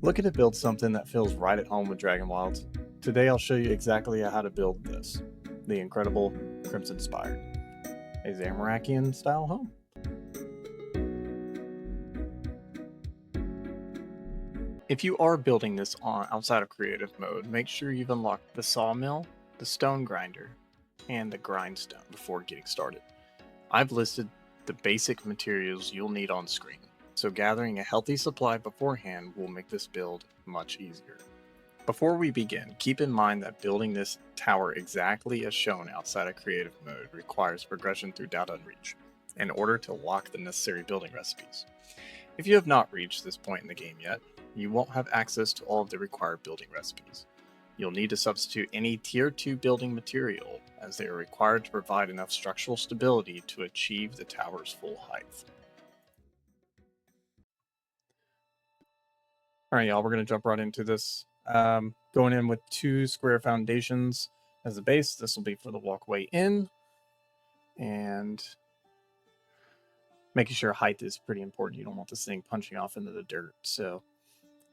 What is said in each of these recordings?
Looking to build something that feels right at home with Dragonwilds? Today I'll show you exactly how to build this, the incredible Crimson Spire, a Zamorakian style home. If you are building this outside of creative mode, make sure you've unlocked the sawmill, the stone grinder, and the grindstone before getting started. I've listed the basic materials you'll need on screen, so gathering a healthy supply beforehand will make this build much easier. Before we begin, keep in mind that building this tower exactly as shown outside of creative mode requires progression through Data and Reach in order to lock the necessary building recipes. If you have not reached this point in the game yet, you won't have access to all of the required building recipes. You'll need to substitute any Tier 2 building material, as they are required to provide enough structural stability to achieve the tower's full height. Alright, y'all, we're going to jump right into this. Going in with 2 square foundations as a base. This will be for the walkway in. And making sure height is pretty important. You don't want this thing punching off into the dirt. So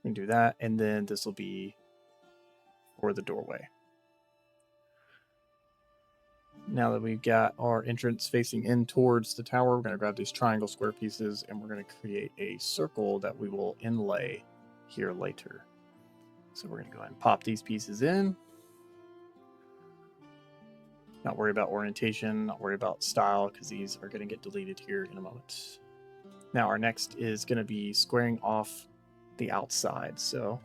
we can do that. And then this will be for the doorway. Now that we've got our entrance facing in towards the tower, we're going to grab these triangle square pieces and we're going to create a circle that we will inlay here later. So we're going to go ahead and pop these pieces in. Not worry about orientation, not worry about style, because these are going to get deleted here in a moment. Now our next is going to be squaring off the outside. So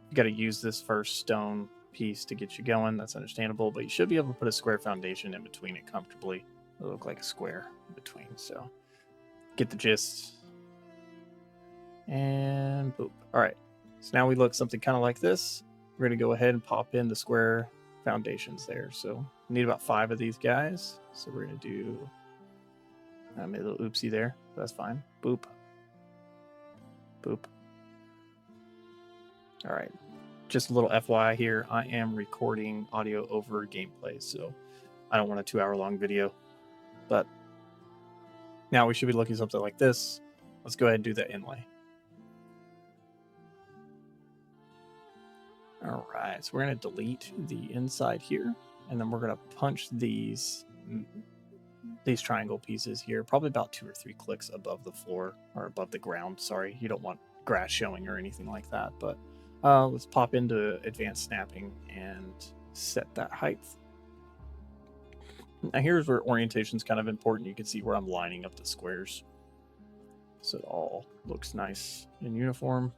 you got to use this first stone piece to get you going. That's understandable, but you should be able to put a square foundation in between it comfortably. It'll look like a square in between. So get the gist. And boop. All right. So now we look something kind of like this. We're going to go ahead and pop in the square foundations there. So we need about 5 of these guys. So we're going to do, I made a little oopsie there. That's fine. Boop. Boop. All right. Just a little FYI here. I am recording audio over gameplay, so I don't want a 2-hour-long video. But now we should be looking something like this. Let's go ahead and do the inlay. All right, so we're going to delete the inside here, and then we're going to punch these triangle pieces here, probably about 2 or 3 clicks above the floor, or above the ground. Sorry, you don't want grass showing or anything like that, but let's pop into advanced snapping and set that height. Now here's where orientation is kind of important. You can see where I'm lining up the squares, so it all looks nice and uniform.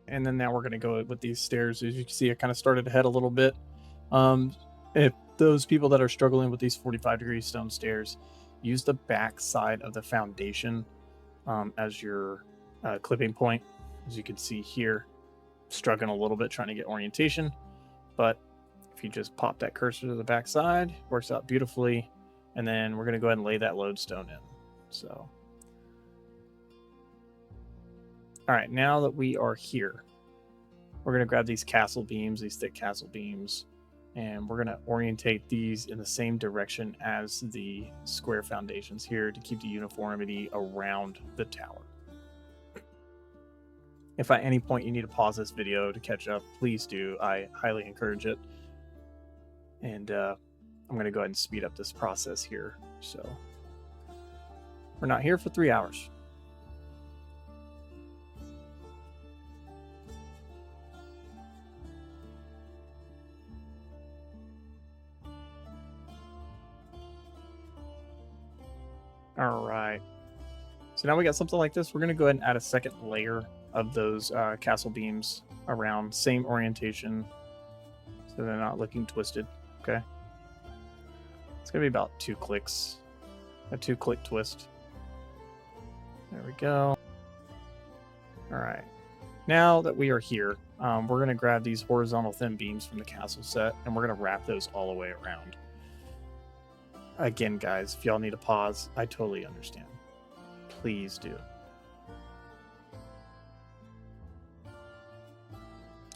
And then now we're going to go with these stairs. As you can see, I kind of started ahead a little bit. If those people that are struggling with these 45-degree stone stairs, use the back side of the foundation as your clipping point. As you can see here, struggling a little bit trying to get orientation. But if you just pop that cursor to the back side, works out beautifully. And then we're going to go ahead and lay that lodestone in. So, all right, now that we are here, we're going to grab these castle beams, these thick castle beams, and we're going to orientate these in the same direction as the square foundations here to keep the uniformity around the tower. If at any point you need to pause this video to catch up, please do. I highly encourage it. And I'm going to go ahead and speed up this process here. So we're not here for 3 hours. All right. So now we got something like this. We're going to go ahead and add a second layer of those castle beams around, same orientation, so they're not looking twisted. Okay. It's going to be about 2 clicks, a 2-click twist. There we go. All right. Now that we are here, we're going to grab these horizontal thin beams from the castle set, and we're going to wrap those all the way around. Again, guys, if y'all need a pause, I totally understand. Please do.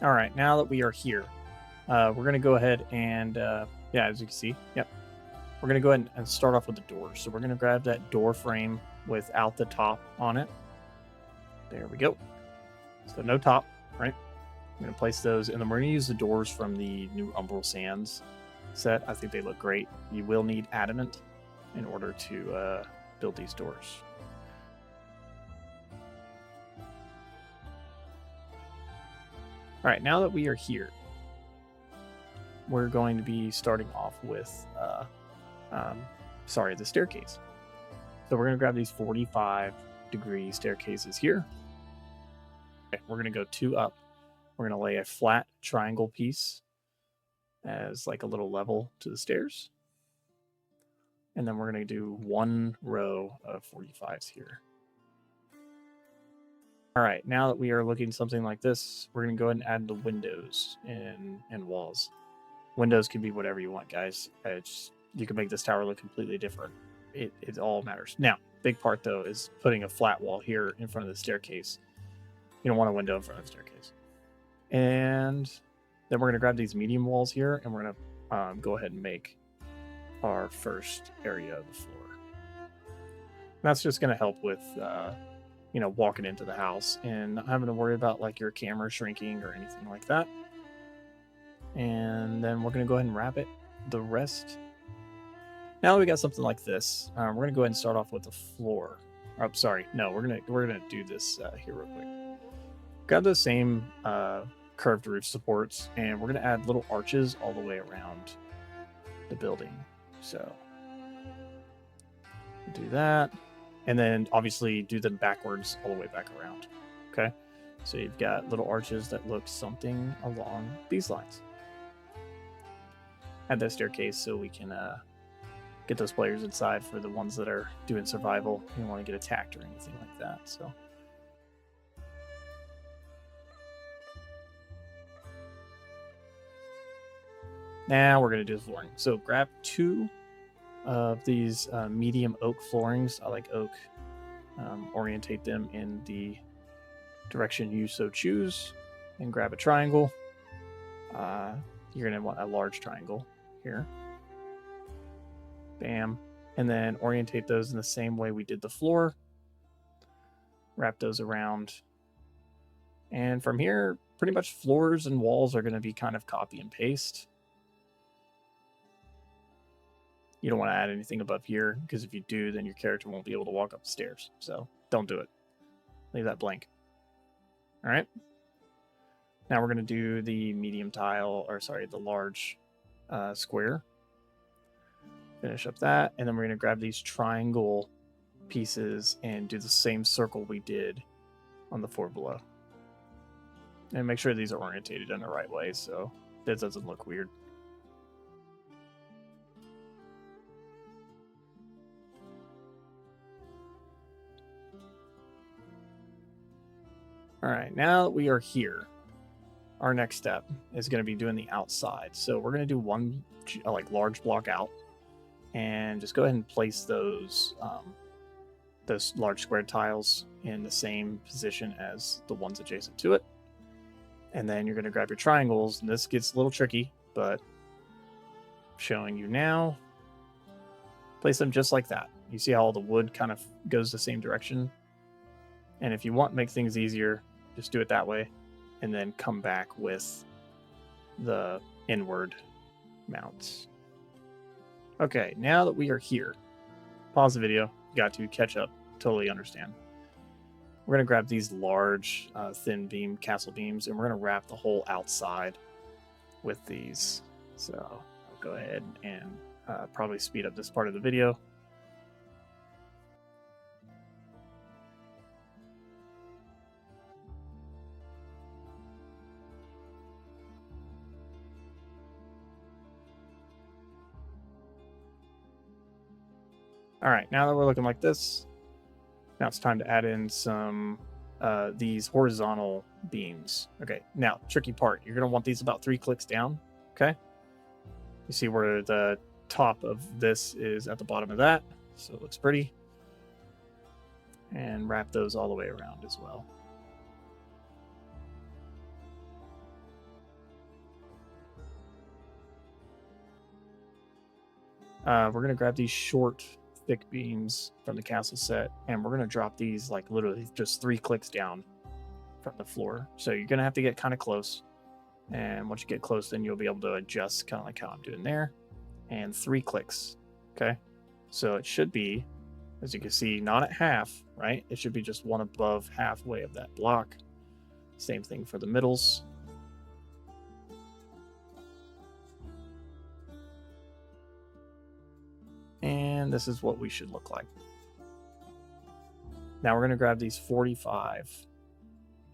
All right, now that we are here, we're going to go ahead and, yeah, as you can see, yep, we're we're going to go ahead and start off with the doors. So we're going to grab that door frame without the top on it. There we go. So no top, right? I'm going to place those, and then we're going to use the doors from the new Umbral Sands set. I think they look great. You will need adamant in order to build these doors. All right, now that we are here, we're going to be starting off with, the staircase. So we're going to grab these 45-degree staircases here. Okay, we're going to go 2 up. We're going to lay a flat triangle piece as like a little level to the stairs. And then we're going to do 1 row of 45s here. All right, now that we are looking something like this, we're going to go ahead and add the windows and walls. Windows can be whatever you want, guys. You can make this tower look completely different. It all matters. Now, big part, though, is putting a flat wall here in front of the staircase. You don't want a window in front of the staircase. And then we're going to grab these medium walls here, and we're going to go ahead and make our first area of the floor. And that's just going to help with, walking into the house and not having to worry about like your camera shrinking or anything like that. And then we're going to go ahead and wrap it. The rest. Now that we got something like this, we're going to go ahead and start off with the floor. Oh, sorry. No, we're gonna do this here real quick. Grab those same curved roof supports, and we're going to add little arches all the way around the building. So do that, and then obviously do them backwards all the way back around. Okay, so you've got little arches that look something along these lines. Add that staircase so we can get those players inside for the ones that are doing survival. You don't want to get attacked or anything like that. So now we're going to do the flooring. So grab 2 of these medium oak floorings. I like oak. Orientate them in the direction you so choose, and grab a triangle. You're going to want a large triangle here. Bam. And then orientate those in the same way we did the floor. Wrap those around. And from here, pretty much floors and walls are going to be kind of copy and paste. You don't want to add anything above here, because if you do, then your character won't be able to walk up the stairs. So don't do it. Leave that blank. All right. Now we're going to do the medium tile, the large square. Finish up that, and then we're going to grab these triangle pieces and do the same circle we did on the 4 below. And make sure these are orientated in the right way so this doesn't look weird. All right, now that we are here, our next step is going to be doing the outside. So we're going to do 1 large block out, and just go ahead and place those large square tiles in the same position as the ones adjacent to it. And then you're going to grab your triangles, and this gets a little tricky, but showing you now. Place them just like that. You see how all the wood kind of goes the same direction? And if you want to make things easier, just do it that way, and then come back with the inward mounts. Okay, now that we are here, pause the video. You got to catch up. Totally understand. We're going to grab these large thin beam castle beams, and we're going to wrap the whole outside with these. So I'll go ahead and probably speed up this part of the video. All right, now that we're looking like this, now it's time to add in some these horizontal beams. Okay, now tricky part. You're gonna want these about 3 clicks down. Okay, you see where the top of this is at the bottom of that, so it looks pretty. And wrap those all the way around as well. We're going to grab these short, thick beams from the castle set, and we're going to drop these like literally just 3 clicks down from the floor. So you're going to have to get kind of close. And once you get close, then you'll be able to adjust kind of like how I'm doing there. And 3 clicks. Okay. So it should be, as you can see, not at half, right? It should be just one above halfway of that block. Same thing for the middles. And this is what we should look like. Now we're going to grab these 45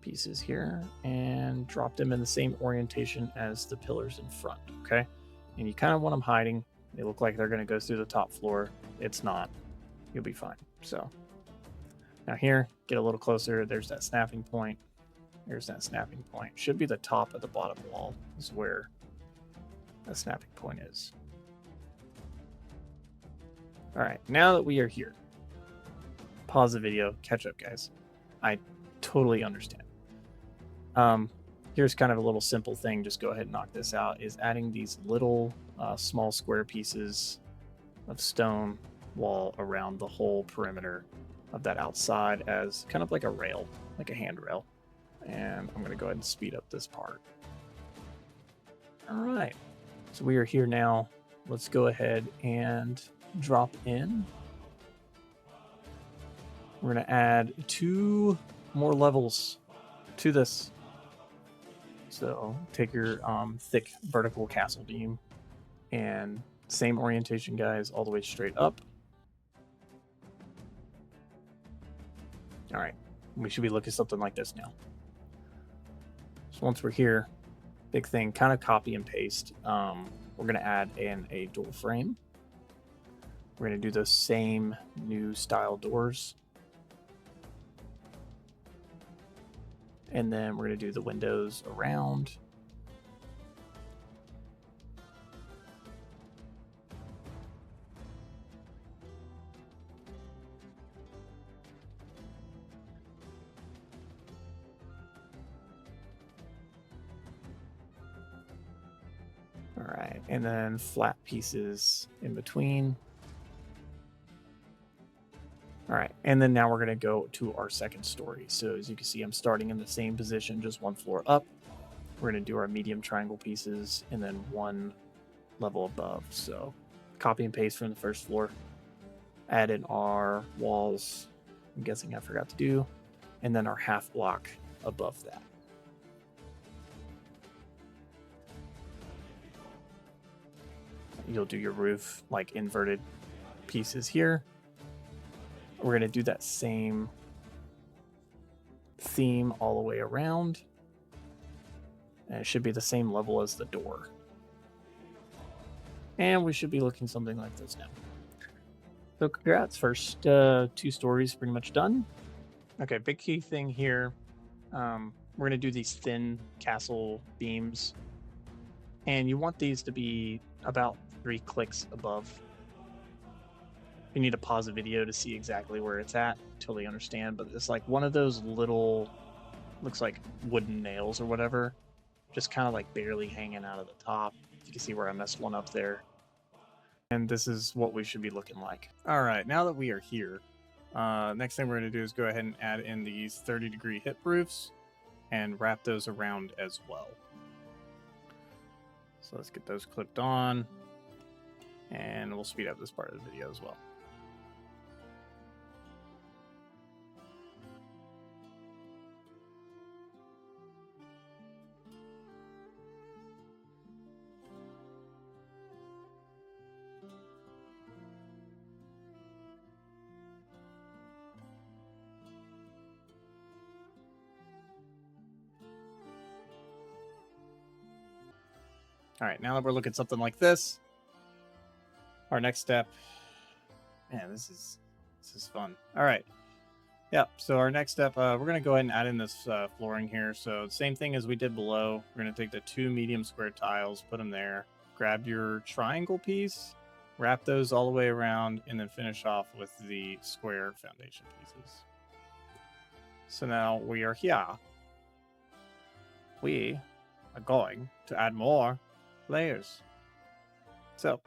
pieces here and drop them in the same orientation as the pillars in front, okay? And you kind of want them hiding. They look like they're going to go through the top floor. It's not. You'll be fine. So now here, get a little closer. There's that snapping point. There's that snapping point. Should be the top of the bottom wall is where that snapping point is. All right, now that we are here, pause the video, catch up, guys. I totally understand. Here's kind of a little simple thing. Just go ahead and knock this out. Is adding these little small square pieces of stone wall around the whole perimeter of that outside as kind of like a rail, like a handrail. And I'm going to go ahead and speed up this part. All right, so we are here now. Let's go ahead and drop in. We're going to add 2 more levels to this. So take your thick vertical castle beam and same orientation, guys, all the way straight up. All right, we should be looking something like this now. So once we're here, big thing, kind of copy and paste. We're going to add in a door frame. We're going to do those same new style doors. And then we're going to do the windows around. All right, and then flat pieces in between. All right, and then now we're going to go to our second story. So as you can see, I'm starting in the same position, just 1 floor up. We're going to do our medium triangle pieces and then 1 level above. So copy and paste from the first floor. Add in our walls, I'm guessing I forgot to do, and then our half block above that. You'll do your roof like inverted pieces here. We're going to do that same theme all the way around. And it should be the same level as the door. And we should be looking something like this now. So congrats, first 2 stories pretty much done. Okay, big key thing here. We're going to do these thin castle beams. And you want these to be about 3 clicks above. You need to pause the video to see exactly where it's at. Totally understand, but it's like one of those little, looks like wooden nails or whatever, just kind of like barely hanging out of the top. You can see where I messed one up there. And this is what we should be looking like. All right, now that we are here, next thing we're going to do is go ahead and add in these 30-degree hip roofs and wrap those around as well. So let's get those clipped on, and we'll speed up this part of the video as well. All right, now that we're looking at something like this, our next step, man, this is fun. All right, yeah, so our next step, we're going to go ahead and add in this flooring here. So same thing as we did below. We're going to take the 2 medium square tiles, put them there, grab your triangle piece, wrap those all the way around, and then finish off with the square foundation pieces. So now we are here. We are going to add more layers. So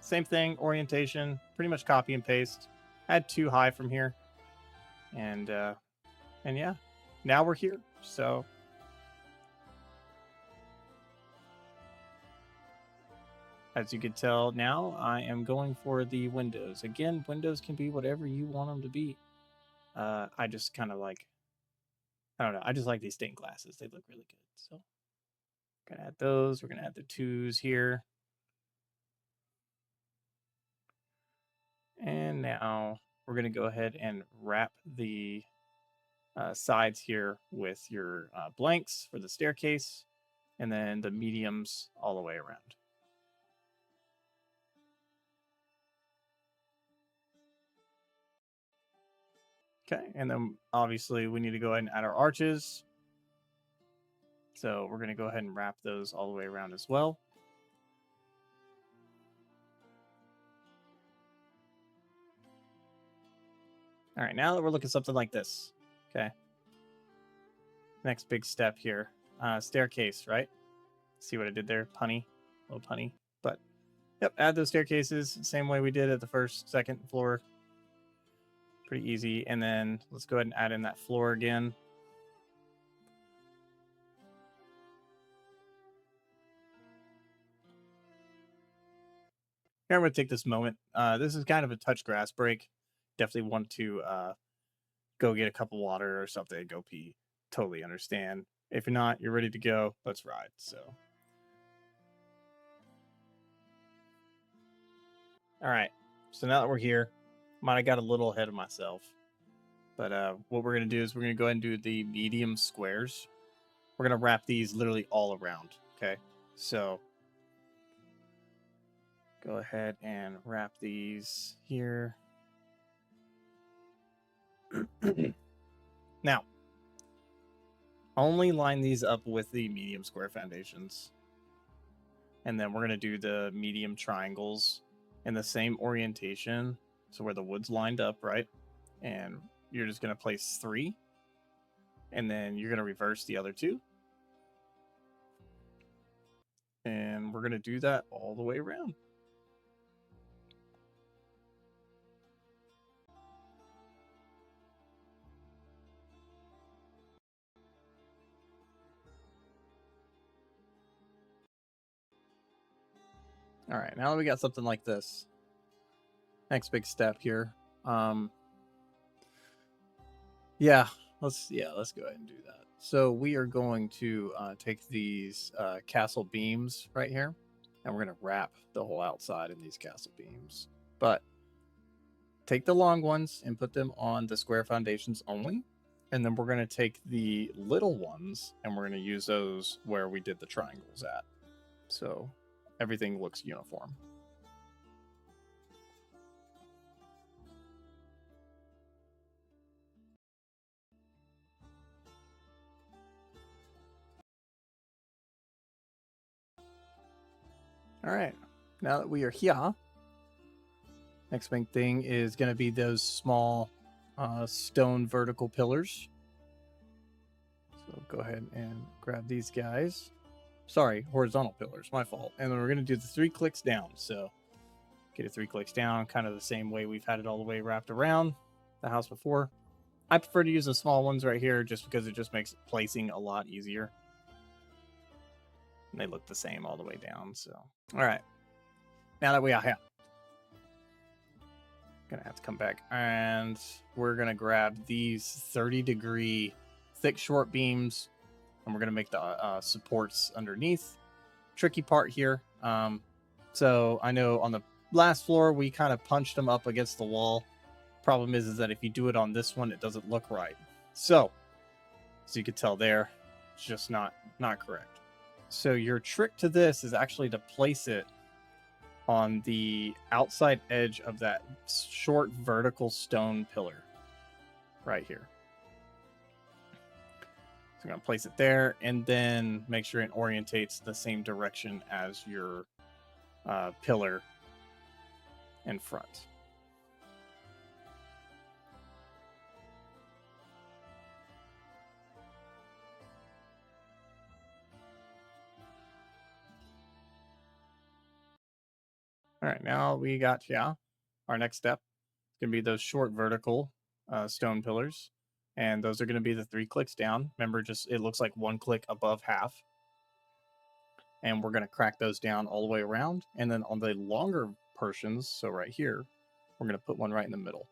same thing, orientation, pretty much copy and paste. Add 2 high from here. And yeah, now we're here. So as you can tell now, I am going for the windows. Again, windows can be whatever you want them to be. I just kind of like, I don't know, I just like these stained glasses. They look really good. So gonna add those. We're gonna add the 2s here. And now we're gonna go ahead and wrap the sides here with your blanks for the staircase, and then the mediums all the way around. Okay, and then obviously we need to go ahead and add our arches. So we're going to go ahead and wrap those all the way around as well. All right, now that we're looking something like this, okay. Next big step here, staircase, right? See what I did there? Punny, a little punny. But yep, add those staircases same way we did at the first, second floor. Pretty easy. And then let's go ahead and add in that floor again. Here, I'm going to take this moment. This is kind of a touch grass break. Definitely want to go get a cup of water or something, go pee. Totally understand. If you're not, you're ready to go. Let's ride. So, all right. So now that we're here, might have got a little ahead of myself. But what we're going to do is we're going to go ahead and do the medium squares. We're going to wrap these literally all around. Okay. So go ahead and wrap these here. Now, only line these up with the medium square foundations. And then we're going to do the medium triangles in the same orientation. So where the wood's lined up, right? And you're just going to place 3. And then you're going to reverse the other 2. And we're going to do that all the way around. All right, now that we got something like this, next big step here. Let's go ahead and do that. So we are going to take these castle beams right here, and we're going to wrap the whole outside in these castle beams. But take the long ones and put them on the square foundations only. And then we're going to take the little ones and we're going to use those where we did the triangles at. So everything looks uniform. All right, now that we are here, next big thing is going to be those small stone vertical pillars. So go ahead and grab these guys. Sorry, horizontal pillars, my fault. And then we're going to do the 3 clicks down. So get it 3 clicks down, kind of the same way we've had it all the way wrapped around the house before. I prefer to use the small ones right here just because it just makes placing a lot easier. And they look the same all the way down. So, all right. Now that we are here, gonna have to come back and we're gonna grab these 30-degree thick short beams and we're gonna make the supports underneath. Tricky part here. So I know on the last floor we kind of punched them up against the wall. Problem is that if you do it on this one, it doesn't look right. So as you can tell there, it's just not correct. So your trick to this is actually to place it on the outside edge of that short vertical stone pillar right here. So I'm going to place it there and then make sure it orientates the same direction as your pillar in front. All right, now we got, our next step is going to be those short vertical stone pillars. And those are going to be the 3 clicks down. Remember, just it looks like 1 click above half. And we're going to crack those down all the way around. And then on the longer portions, so right here, we're going to put one right in the middle.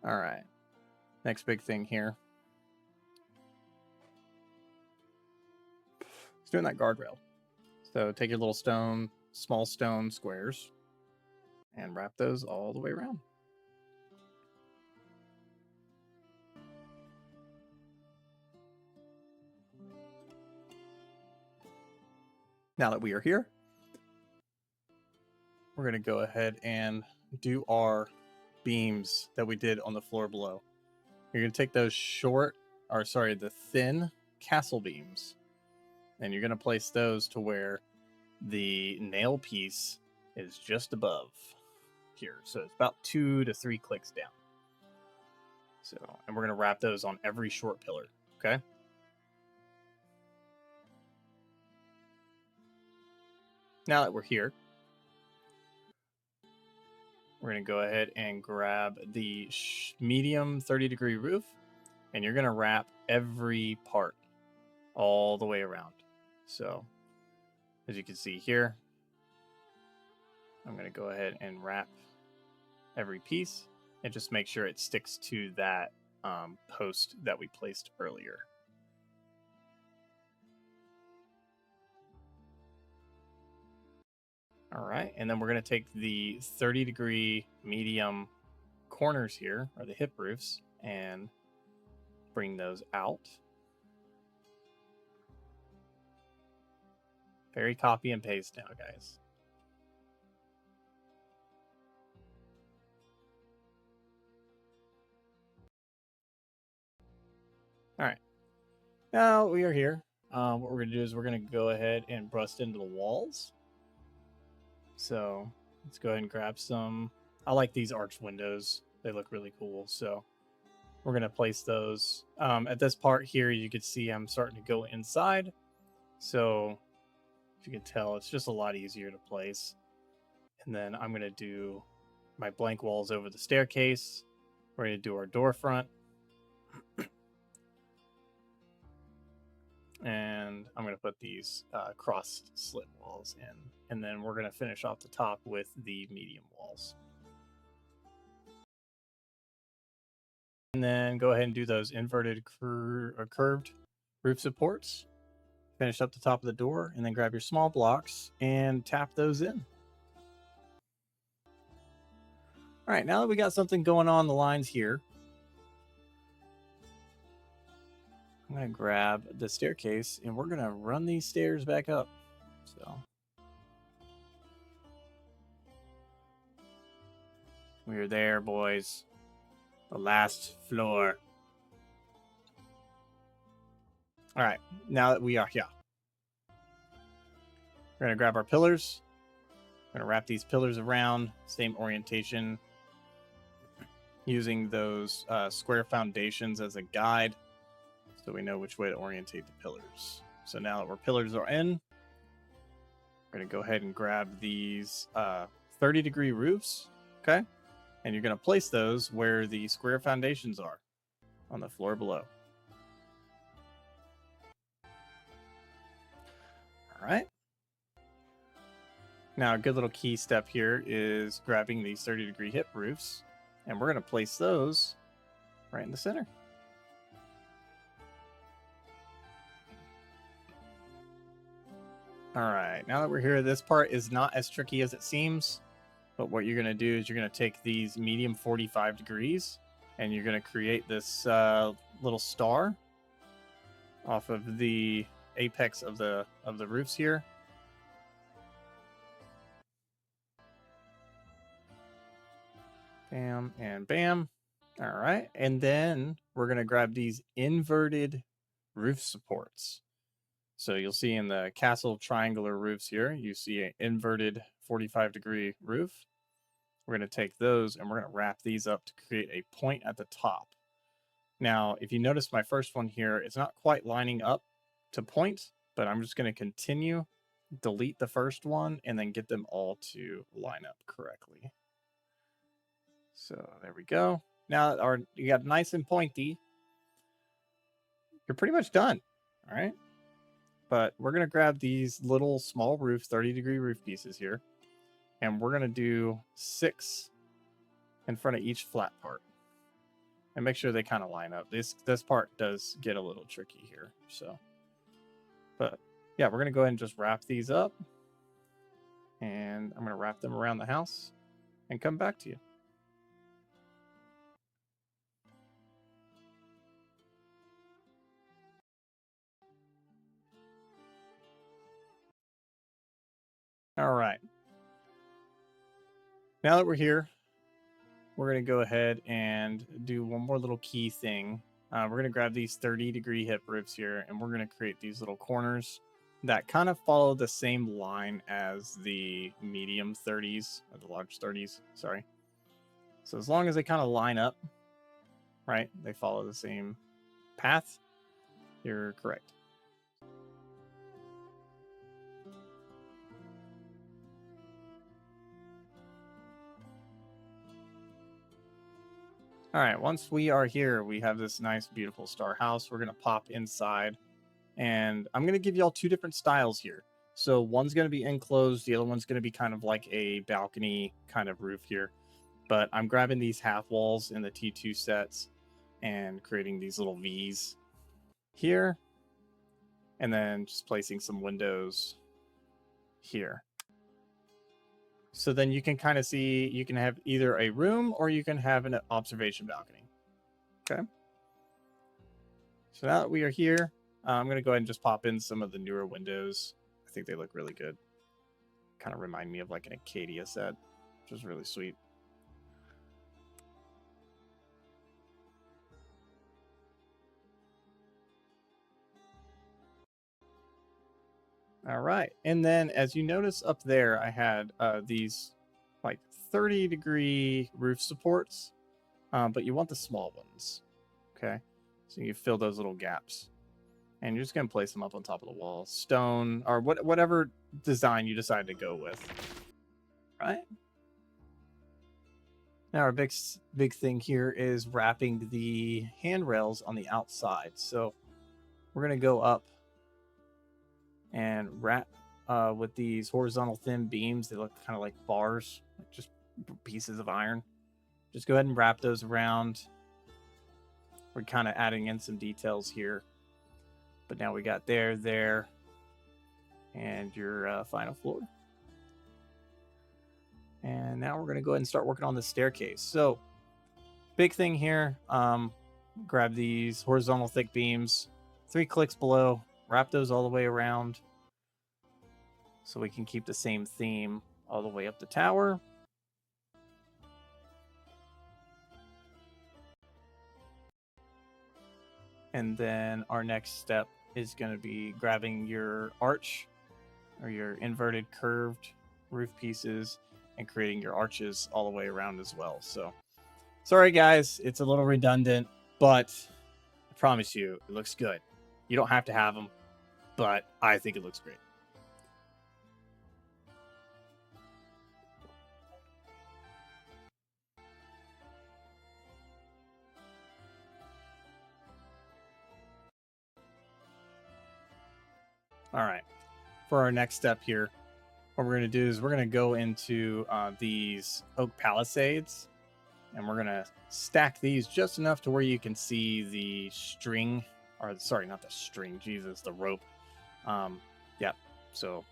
All right. Next big thing here. It's doing that guardrail. So take your little small stone squares, and wrap those all the way around. Now that we are here, we're going to go ahead and do our beams that we did on the floor below. You're going to take those the thin castle beams, and you're going to place those to where the nail piece is just above here. So it's about 2 to 3 clicks down. So, and we're going to wrap those on every short pillar, okay? Now that we're here, we're going to go ahead and grab the medium 30-degree roof, and you're going to wrap every part all the way around. So, as you can see here, I'm going to go ahead and wrap every piece and just make sure it sticks to that post that we placed earlier. All right, and then we're going to take the 30-degree medium corners here, or the hip roofs, and bring those out. Very copy and paste now, guys. All right, now we are here. What we're going to do is we're going to go ahead and bust into the walls. So let's go ahead and grab some. I like these arch windows. They look really cool. So we're going to place those. At this part here, you can see I'm starting to go inside. So if you can tell, it's just a lot easier to place. And then I'm going to do my blank walls over the staircase. We're going to do our door front. And I'm going to put these cross slit walls in. And then we're going to finish off the top with the medium walls. And then go ahead and do those inverted curved roof supports. Finish up the top of the door, and then grab your small blocks and tap those in. All right, now that we got something going on the lines here, I'm going to grab the staircase, and we're going to run these stairs back up. So we're there, boys. The last floor. All right, now that we are here, we're going to grab our pillars. We're going to wrap these pillars around, same orientation, using those square foundations as a guide so we know which way to orientate the pillars. So now that our pillars are in, we're going to go ahead and grab these 30-degree roofs, okay? And you're going to place those where the square foundations are on the floor below. All right. Now, a good little key step here is grabbing these 30-degree hip roofs, and we're going to place those right in the center. All right, now that we're here, this part is not as tricky as it seems, but what you're going to do is you're going to take these medium 45 degrees, and you're going to create this little star off of the apex of the roofs here. Bam and bam. All right, and then we're going to grab these inverted roof supports. So you'll see in the castle triangular roofs here, you see an inverted 45-degree roof. We're going to take those and we're going to wrap these up to create a point at the top. Now, if you notice my first one here, it's not quite lining up to point, but I'm just going to continue, delete the first one, and then get them all to line up correctly. So there we go. Now you got nice and pointy. You're pretty much done. All right. But we're going to grab these little small roof, 30-degree roof pieces here, and we're going to do 6 in front of each flat part. And make sure they kind of line up. This part does get a little tricky here. So, but yeah, we're going to go ahead and just wrap these up. And I'm going to wrap them around the house and come back to you. All right. Now that we're here, we're going to go ahead and do one more little key thing. We're going to grab these 30-degree hip roofs here, and we're going to create these little corners that kind of follow the same line as the medium 30s, or the large 30s, sorry. So as long as they kind of line up, right, they follow the same path, you're correct. All right, once we are here, we have this nice, beautiful star house. We're going to pop inside, and I'm going to give y'all 2 different styles here. So one's going to be enclosed. The other one's going to be kind of like a balcony kind of roof here. But I'm grabbing these half walls in the T2 sets and creating these little V's here, and then just placing some windows here. So then you can kind of see, you can have either a room or you can have an observation balcony. Okay. So now that we are here, I'm going to go ahead and just pop in some of the newer windows. I think they look really good. Kind of remind me of like an Acadia set, which is really sweet. All right. And then as you notice up there, I had these like 30-degree roof supports, but you want the small ones. Okay. So you fill those little gaps. And you're just going to place them up on top of the wall. Stone, or whatever design you decide to go with. Right? Now our big thing here is wrapping the handrails on the outside. So we're going to go up and wrap with these horizontal thin beams. They look kind of like bars, like just pieces of iron. Just go ahead and wrap those around. We're kind of adding in some details here. But now we got there, and your final floor. And now we're going to go ahead and start working on the staircase. So big thing here, grab these horizontal thick beams, 3 clicks below, wrap those all the way around so we can keep the same theme all the way up the tower. And then our next step is going to be grabbing your arch or your inverted curved roof pieces and creating your arches all the way around as well. So sorry guys, it's a little redundant, but I promise you it looks good. You don't have to have them, but I think it looks great. All right, for our next step here, what we're going to do is we're going to go into these oak palisades, and we're going to stack these just enough to where you can see the string, or sorry, not the string, Jesus, the rope. Yeah, so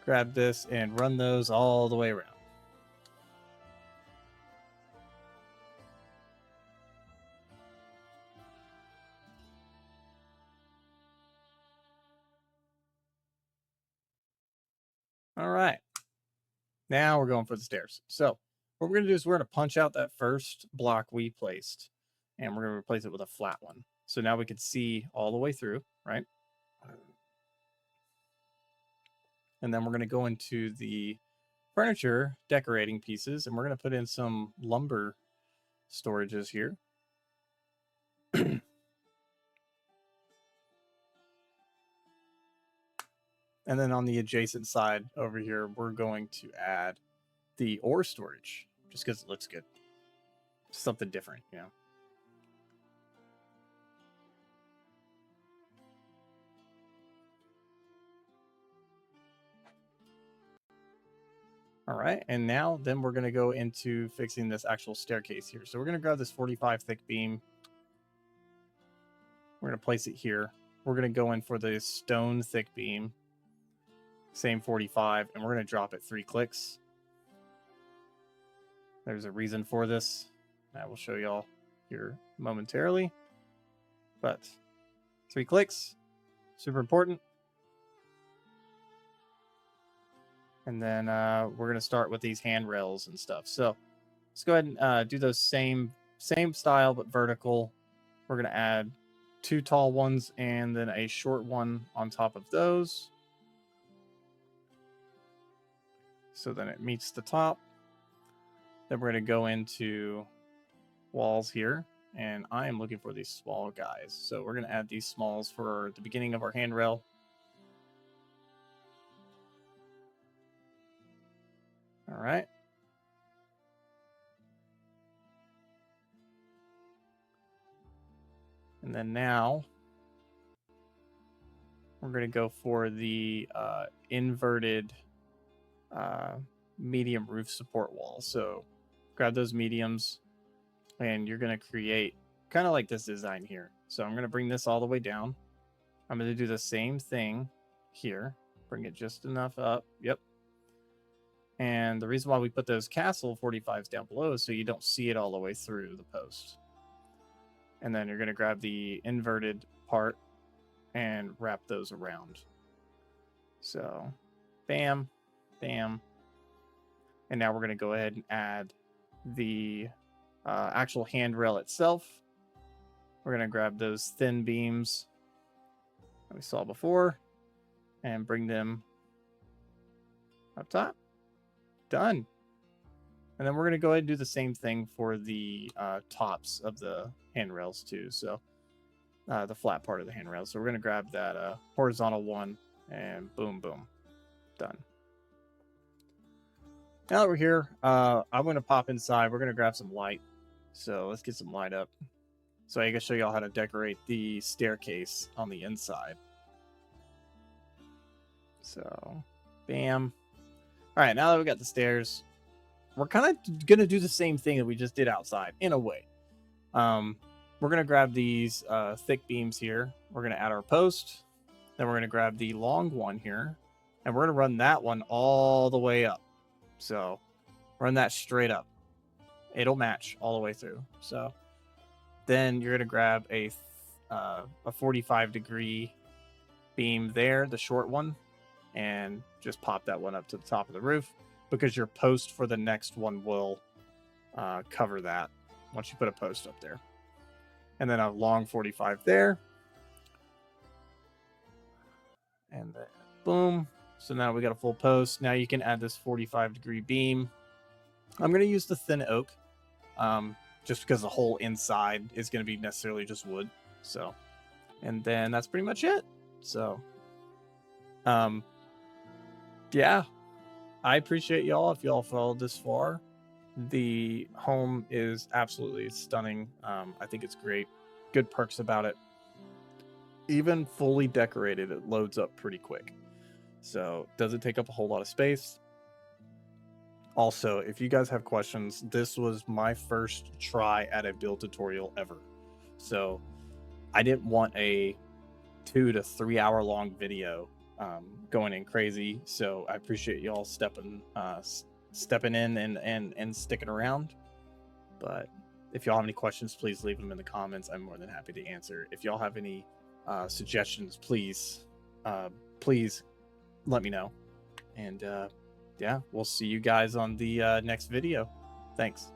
grab this and run those all the way around. All right. Now we're going for the stairs. So what we're going to do is we're going to punch out that first block we placed, and we're going to replace it with a flat one. So now we can see all the way through, right? And then we're going to go into the furniture decorating pieces, and we're going to put in some lumber storages here. And then on the adjacent side over here, we're going to add the ore storage, just because it looks good. Something different, you know. All right, and now then we're going to go into fixing this actual staircase here. So we're going to grab this 45 thick beam. We're going to place it here. We're going to go in for the stone thick beam. Same 45, and we're going to drop it 3 clicks. There's a reason for this. I will show y'all here momentarily. But 3 clicks, super important. And then we're going to start with these handrails and stuff. So let's go ahead and do those same style, but vertical. We're going to add 2 tall ones and then a short one on top of those. So then it meets the top. Then we're going to go into walls here. And I am looking for these small guys. So we're going to add these smalls for the beginning of our handrail. All right. And then now we're going to go for the inverted medium roof support wall. So grab those mediums and you're going to create kind of like this design here. So I'm going to bring this all the way down. I'm going to do the same thing here. Bring it just enough up. Yep. And the reason why we put those castle 45s down below is so you don't see it all the way through the post. And then you're going to grab the inverted part and wrap those around. So bam, bam. And now we're going to go ahead and add the actual handrail itself. We're going to grab those thin beams that we saw before and bring them up top. Done. And then we're going to go ahead and do the same thing for the tops of the handrails too. So the flat part of the handrail. So we're going to grab that horizontal one and boom, boom. Done. Now that we're here, I'm going to pop inside. We're going to grab some light. So let's get some light up. So I can show y'all how to decorate the staircase on the inside. So, bam. All right, now that we got the stairs, we're kind of going to do the same thing that we just did outside, in a way. We're going to grab these thick beams here. We're going to add our post. Then we're going to grab the long one here. And we're going to run that one all the way up. So, run that straight up. It'll match all the way through. So, then you're going to grab a 45-degree beam there, the short one, and just pop that one up to the top of the roof, because your post for the next one will cover that once you put a post up there. And then a long 45 there. And then boom. So now we got a full post. Now you can add this 45-degree beam. I'm going to use the thin oak, just because the whole inside is going to be necessarily just wood. So, and then that's pretty much it. So, yeah, I appreciate y'all if y'all followed this far. The home is absolutely stunning. I think it's great. Good perks about it. Even fully decorated, it loads up pretty quick. So, doesn't take up a whole lot of space. Also, if you guys have questions, this was my first try at a build tutorial ever. So, I didn't want a 2 to 3 hour long video going in crazy. So, I appreciate y'all stepping in and sticking around. But if y'all have any questions, please leave them in the comments. I'm more than happy to answer. If y'all have any suggestions, please let me know. And yeah, we'll see you guys on the next video. Thanks.